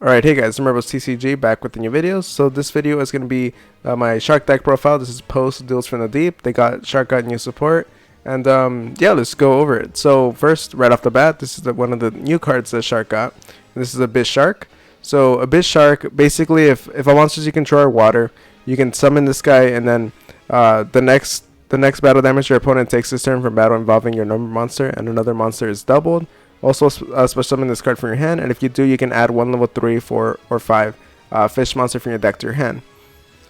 Alright, hey guys, remember it's TCG back with the new videos. So this video is going to be my Shark deck profile. This is post Duels from the Deep. Shark got new support, and yeah, let's go over it. So first, right off the bat, this is one of the new cards that Shark got. And this is Abyss Shark. So Abyss Shark, basically, if a monsters you control are water, you can summon this guy, and then the next battle damage your opponent takes this turn from battle involving your number monster, and another monster is doubled. Also, special summon this card from your hand, and if you do, you can add one level 3, 4, or 5 fish monster from your deck to your hand.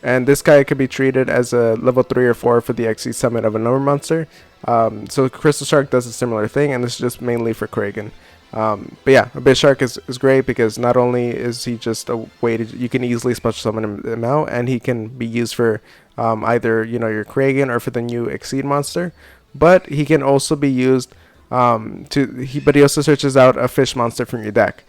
And this guy could be treated as a level 3 or 4 for the XC summon of a number monster. So Crystal Shark does a similar thing, and this is just mainly for Kragan. But yeah, Abyss Shark is great because not only is he just a way to, you can easily special summon him out, and he can be used for either your Kragan or for the new Exceed monster, but he can also be used but he also searches out a fish monster from your deck.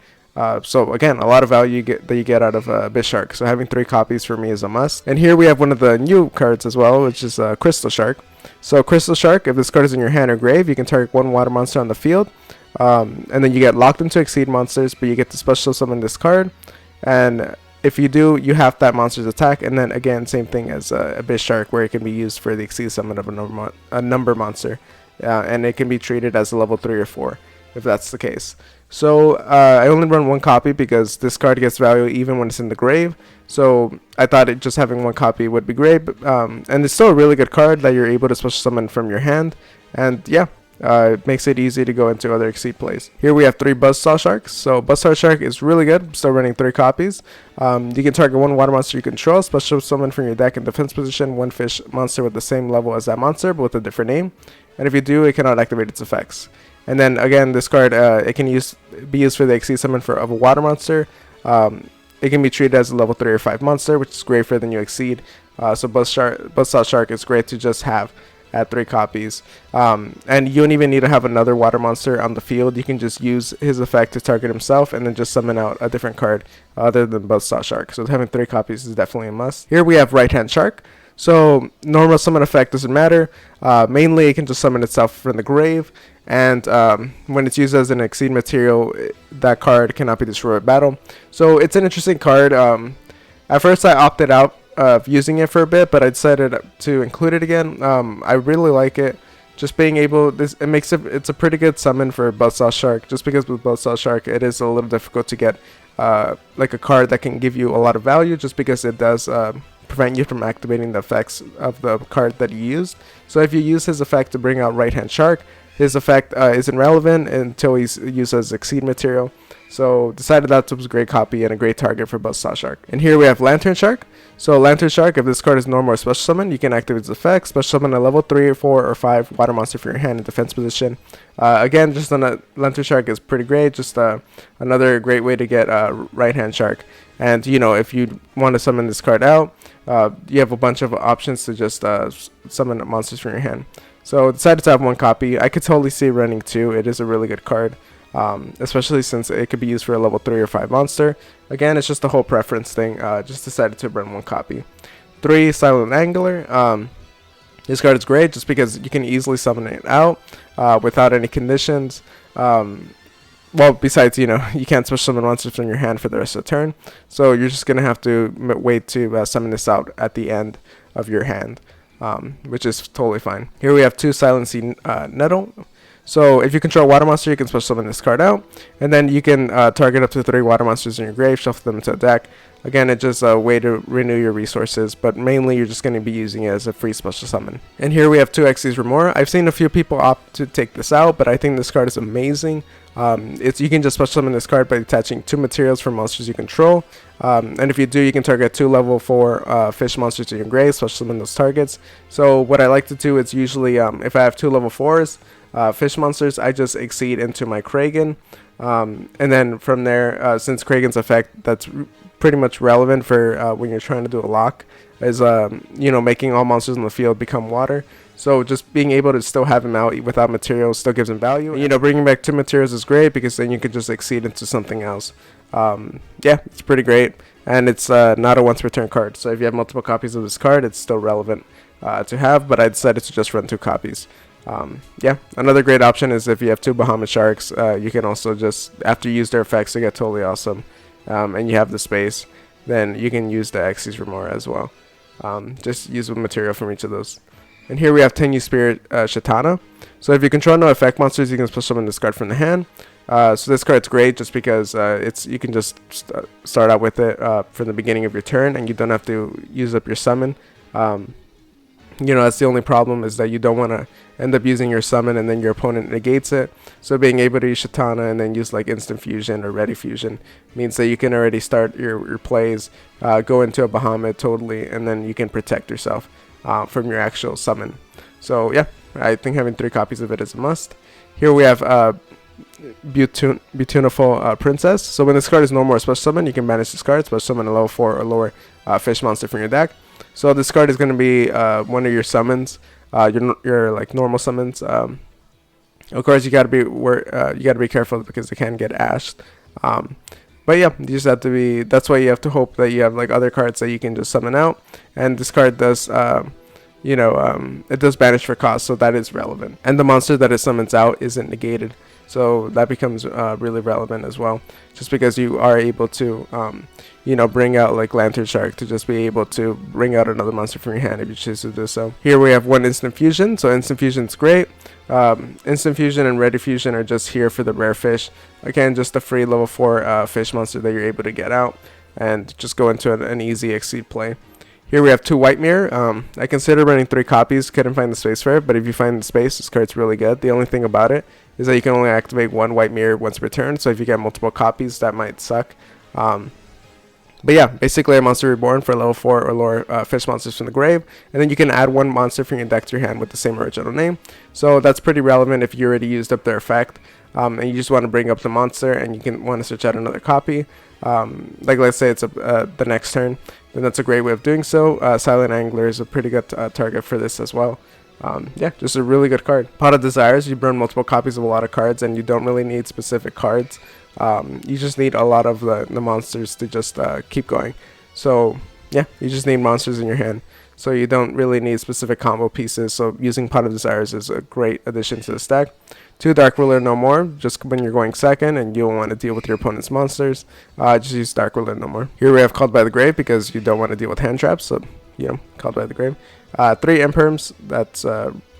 So again, a lot of value that you get out of Abyss Shark. So having 3 copies for me is a must. And here we have one of the new cards as well, which is Crystal Shark. So Crystal Shark, if this card is in your hand or grave, you can target 1 water monster on the field, and then you get locked into Exceed monsters, but you get to special summon this card, and if you do, you have that monster's attack. And then again, same thing as Abyss Shark, where it can be used for the Exceed summon of a number monster. And it can be treated as a level 3 or 4 if that's the case. So I only run 1 copy because this card gets value even when it's in the grave. So I thought just having 1 copy would be great. And it's still a really good card that you're able to special summon from your hand. And yeah, it makes it easy to go into other Exceed plays. Here we have 3 Buzzsaw Sharks. So Buzzsaw Shark is really good. Still running 3 copies. You can target 1 water monster you control, special summon from your deck in defense position, 1 fish monster with the same level as that monster but with a different name. And if you do, it cannot activate its effects. And then again, this card it can be used for the Exceed summon of a water monster. It can be treated as a level 3 or 5 monster, which is great for the new Exceed. So Buzzsaw Shark is great to just have at 3 copies. And you don't even need to have another water monster on the field. You can just use his effect to target himself and then just summon out a different card other than Buzzsaw Shark. So having 3 copies is definitely a must. Here we have Right Hand Shark. So normal summon effect doesn't matter. Mainly it can just summon itself from the grave, and when it's used as an Exceed material, that card cannot be destroyed in battle. So it's an interesting card. At first I opted out of using it for a bit, but I decided to include it again. I really like it. Just being able, it's a pretty good summon for Buzzsaw Shark, just because with Buzzsaw Shark it is a little difficult to get like a card that can give you a lot of value, just because it does prevent you from activating the effects of the card that you used. So if you use his effect to bring out Right Hand Shark, his effect isn't relevant until he's used as Exceed material. So decided that was a great copy and a great target for Buzzsaw Shark. And here we have Lantern Shark. So Lantern Shark, if this card is normal or special summon, you can activate its effect, special summon a level 3 or 4 or 5 water monster for your hand in defense position. Again, just Lantern Shark is pretty great. Just another great way to get Right Hand Shark. And if you want to summon this card out, you have a bunch of options to just summon monsters from your hand. So decided to have 1 copy. I could totally see running 2. It is a really good card, especially since it could be used for a level 3 or 5 monster. Again, it's just a whole preference thing. Just decided to run 1 copy. 3 Silent Angler. This card is great just because you can easily summon it out without any conditions. Well, besides, you can't special summon monsters from your hand for the rest of the turn. So you're just going to have to wait to summon this out at the end of your hand, which is totally fine. Here we have 2 Silent Sea Nettle. So if you control a water monster, you can special summon this card out. And then you can target up to 3 water monsters in your grave, shuffle them into a deck. Again, it's just a way to renew your resources, but mainly you're just going to be using it as a free special summon. And here we have 2 Xyz Remora. I've seen a few people opt to take this out, but I think this card is amazing. You can just special summon this card by attaching 2 materials for monsters you control. And if you do, you can target 2 level 4 fish monsters to your grave, special summon those targets. So what I like to do is usually, if I have 2 level 4s, fish monsters, I just Exceed into my Kragan. And then from there, since Kragan's effect, that's pretty much relevant for when you're trying to do a lock, is making all monsters in the field become water. So just being able to still have him out without materials still gives him value. And, bringing back 2 materials is great because then you could just Exceed into something else. Yeah, it's pretty great, and it's not a once per turn card. So if you have multiple copies of this card, it's still relevant to have. But I decided to just run 2 copies. Yeah, another great option is if you have 2 Bahamut Sharks, you can also just, after you use their effects, they get totally awesome. and you have the space, then you can use the Xyz Remora as well. Just use the material from each of those. And here we have Tenyu Spirit Shatana. So if you control no effect monsters, you can special summon this card from the hand. So this card's great just because you can just start out with it from the beginning of your turn, and you don't have to use up your summon. That's the only problem, is that you don't want to end up using your summon and then your opponent negates it. So being able to use Shatana and then use like Instant Fusion or Ready Fusion means that you can already start your plays, go into a Bahamut totally, and then you can protect yourself from your actual summon. So yeah, I think having 3 copies of it is a must. Here we have Beautiful Princess. So when this card is normal or special summon, you can banish this card, special summon a level 4 or lower fish monster from your deck. So this card is going to be one of your summons, your like normal summons. Of course, you gotta be careful because they can get ashed. But yeah, you just have to be. That's why you have to hope that you have like other cards that you can just summon out. And this card does, it does banish for cost, so that is relevant. And the monster that it summons out isn't negated, so that becomes really relevant as well. Just because you are able to, bring out like Lantern Shark to just be able to bring out another monster from your hand if you choose to do so. Here we have 1 Instant Fusion. So Instant Fusion is great. Instant Fusion and Ready Fusion are just here for the rare fish. Again, just a free level 4 fish monster that you're able to get out and just go into an easy Exceed play. Here we have 2 White Mirror. I consider running 3 copies, couldn't find the space for it, but if you find the space, this card's really good. The only thing about it is that you can only activate 1 White Mirror once per turn, so if you get multiple copies, that might suck. But yeah, basically a Monster Reborn for level 4 or lower fish monsters from the grave, and then you can add 1 monster from your deck to your hand with the same original name. So that's pretty relevant if you already used up their effect, and you just want to bring up the monster and you can want to search out another copy. Like let's say it's the next turn, then that's a great way of doing so. Silent Angler is a pretty good target for this as well. Yeah, just a really good card. Pot of Desires, you burn multiple copies of a lot of cards and you don't really need specific cards. You just need a lot of the monsters to just keep going. So yeah, you just need monsters in your hand, so you don't really need specific combo pieces. So using Pot of Desires is a great addition to the stack. 2 Dark Ruler No More, just when you're going second and you don't want to deal with your opponent's monsters, just use Dark Ruler No More. Here we have Called by the Grave because you don't want to deal with hand traps, so Called by the Grave. 3 Imperms, that's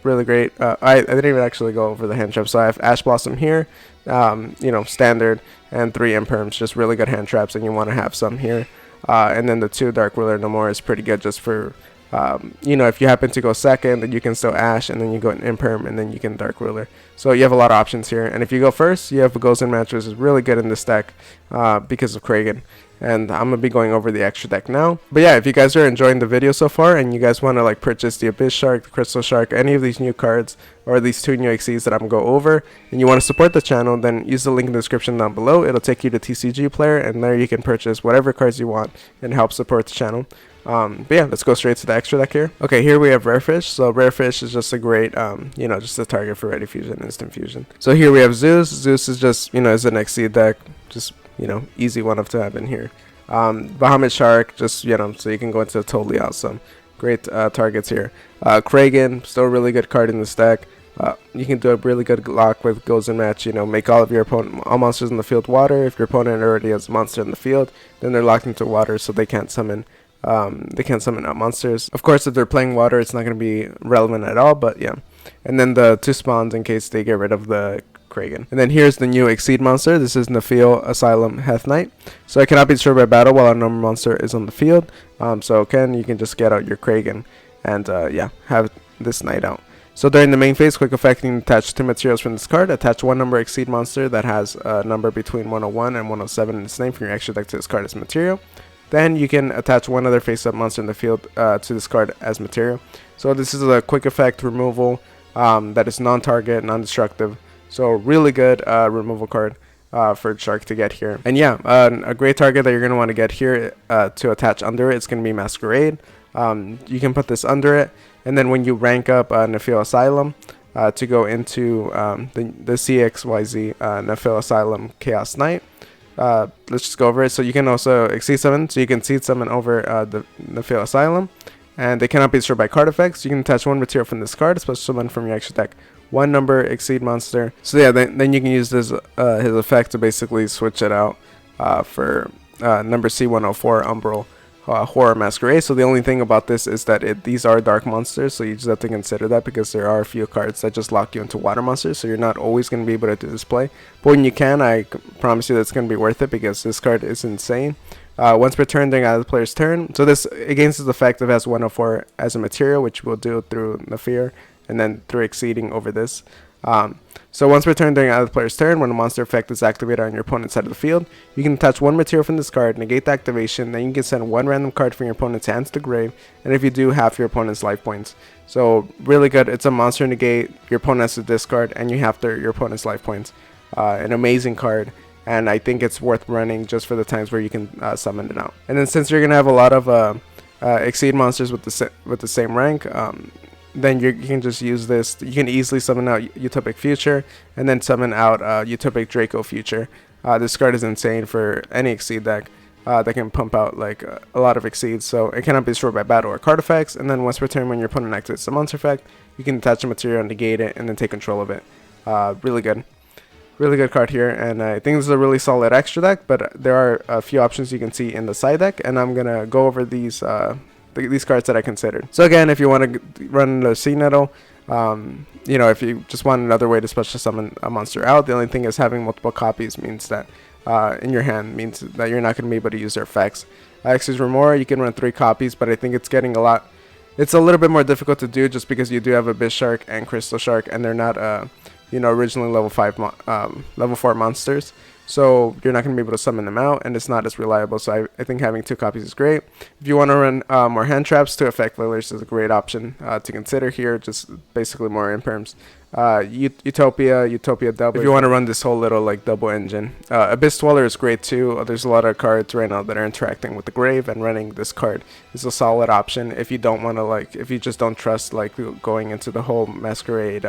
really great. I didn't even actually go over the hand traps, so I have Ash Blossom here, standard, and 3 Imperms, just really good hand traps, and you want to have some here. And then the 2 Dark Ruler No More is pretty good just for, if you happen to go second, then you can still Ash, and then you go an Imperm, and then you can Dark Ruler. So you have a lot of options here. And if you go first, you have a Ghost and Match, which is really good in this deck because of Kragan. And I'm going to be going over the extra deck now. But yeah, if you guys are enjoying the video so far and you guys want to like purchase the Abyss Shark, the Crystal Shark, any of these new cards, or these 2 new XCs that I'm going to go over, and you want to support the channel, then use the link in the description down below. It'll take you to TCG Player, and there you can purchase whatever cards you want and help support the channel. But yeah, let's go straight to the extra deck here. Okay, here we have Rare Fish. So Rare Fish is just a great, just a target for Ready Fusion, Instant Fusion. So here we have Zeus. Zeus is just, is an XC deck, just, easy one of to have in here. Bahamut Shark, just, so you can go into totally awesome. Great targets here. Kragan, still a really good card in this deck. You can do a really good lock with Goes and Match, make all of your all monsters in the field water. If your opponent already has a monster in the field, then they're locked into water, so they can't summon out monsters. Of course, if they're playing water, it's not going to be relevant at all, but yeah. And then the 2 spawns in case they get rid of the Kragan. And then here's the new Exceed monster. This is Nafil Asylum Heth Knight. So it cannot be destroyed by battle while a normal monster is on the field. So again, you can just get out your Kragan and have this Knight out. So during the main phase, quick effect, you can attach 2 materials from this card. Attach 1 number Exceed monster that has a number between 101 and 107 in its name from your extra deck to this card as material. Then you can attach 1 other face-up monster in the field to this card as material. So this is a quick effect removal that is non-target, non-destructive. So really good removal card for Shark to get here. And yeah, a great target that you're going to want to get here to attach under it is going to be Masquerade. You can put this under it, and then when you rank up Nafil Asylum to go into the CXYZ Nafil Asylum Chaos Knight, let's just go over it. So you can also Exceed Summon, so you can Seed Summon over the Nafil Asylum, and they cannot be destroyed by card effects. You can attach 1 material from this card, special summon from your extra deck 1 number Exceed monster. So yeah, then you can use this his effect to basically switch it out for number C104 Umbral Horror Masquerade. So the only thing about this is that these are dark monsters, so you just have to consider that, because there are a few cards that just lock you into water monsters, so you're not always going to be able to display. But when you can, I promise you that's going to be worth it, because this card is insane. Once per turn during either player's turn, so this against its effect of has 104 as a material, which we'll do through Nafir and then through exceeding over this. So once per turn during either player's turn, when a monster effect is activated on your opponent's side of the field, you can attach one material from this card, negate the activation, then you can send one random card from your opponent's hand to the grave, and if you do, half your opponent's life points. So really good. It's a monster negate, your opponent has to discard, and you half your opponent's life points. An amazing card, and I think it's worth running just for the times where you can summon it out. And then since you're going to have a lot of exceed monsters with the same rank, then you can just use this. You can easily summon out Utopic Future and then summon out Utopic Draco Future. This card is insane for any Exceed deck that can pump out like a lot of Exceeds. So it cannot be destroyed by battle or card effects. And then once per turn, when your opponent activates a monster effect, you can attach a material and negate it and then take control of it. Really good. Really good card here, and I think this is a really solid extra deck, but there are a few options you can see in the side deck, and I'm going to go over these cards that I considered. So again, if you want to run the Sea Nettle, you know, if you just want another way to special summon a monster out, the only thing is having multiple copies means that in your hand means that you're not going to be able to use their effects. X's Remora, you can run 3 copies, but I think it's getting it's a little bit more difficult to do just because you do have Abyss Shark and Crystal Shark, and they're not you know, originally level 4 monsters, so you're not going to be able to summon them out, and it's not as reliable. So I think having 2 copies is great. If you want to run more hand traps to affect Lillers, is a great option to consider here, just basically more imperms. Utopia double, if you want to run this whole little like double engine. Abyss Dweller is great too. There's a lot of cards right now that are interacting with the grave, and running this card is a solid option if you don't want to if you just don't trust going into the whole Masquerade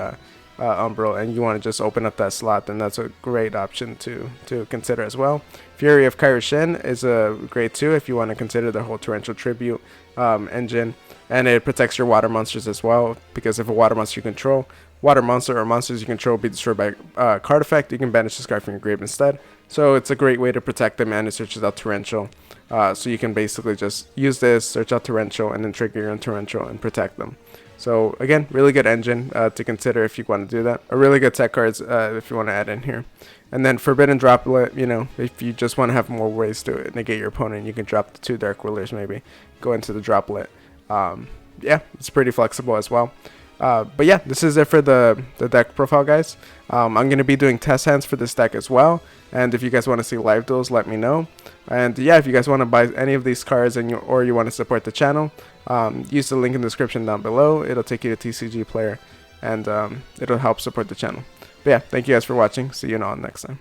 Umbral, and you want to just open up that slot, then that's a great option to consider as well. Fury of Kairyu is a great too if you want to consider the whole Torrential Tribute engine, and it protects your water monsters as well, because if a water monster you control, water monster or monsters you control be destroyed by card effect, you can banish this card from your grave instead. So it's a great way to protect them, and it searches out Torrential, so you can basically just use this, search out Torrential, and then trigger your own Torrential and protect them. So again, really good engine to consider if you want to do that. A really good tech cards if you want to add in here. And then Forbidden Droplet, you know, if you just want to have more ways to negate your opponent, you can drop the 2 Dark Rulers, maybe go into the Droplet. Yeah, it's pretty flexible as well. But yeah, this is it for the deck profile, guys. I'm going to be doing test hands for this deck as well, and if you guys want to see live duels, let me know. And yeah, if you guys want to buy any of these cards or you want to support the channel, use the link in the description down below. It'll take you to TCG Player, and it'll help support the channel. But yeah, thank you guys for watching. See you all next time.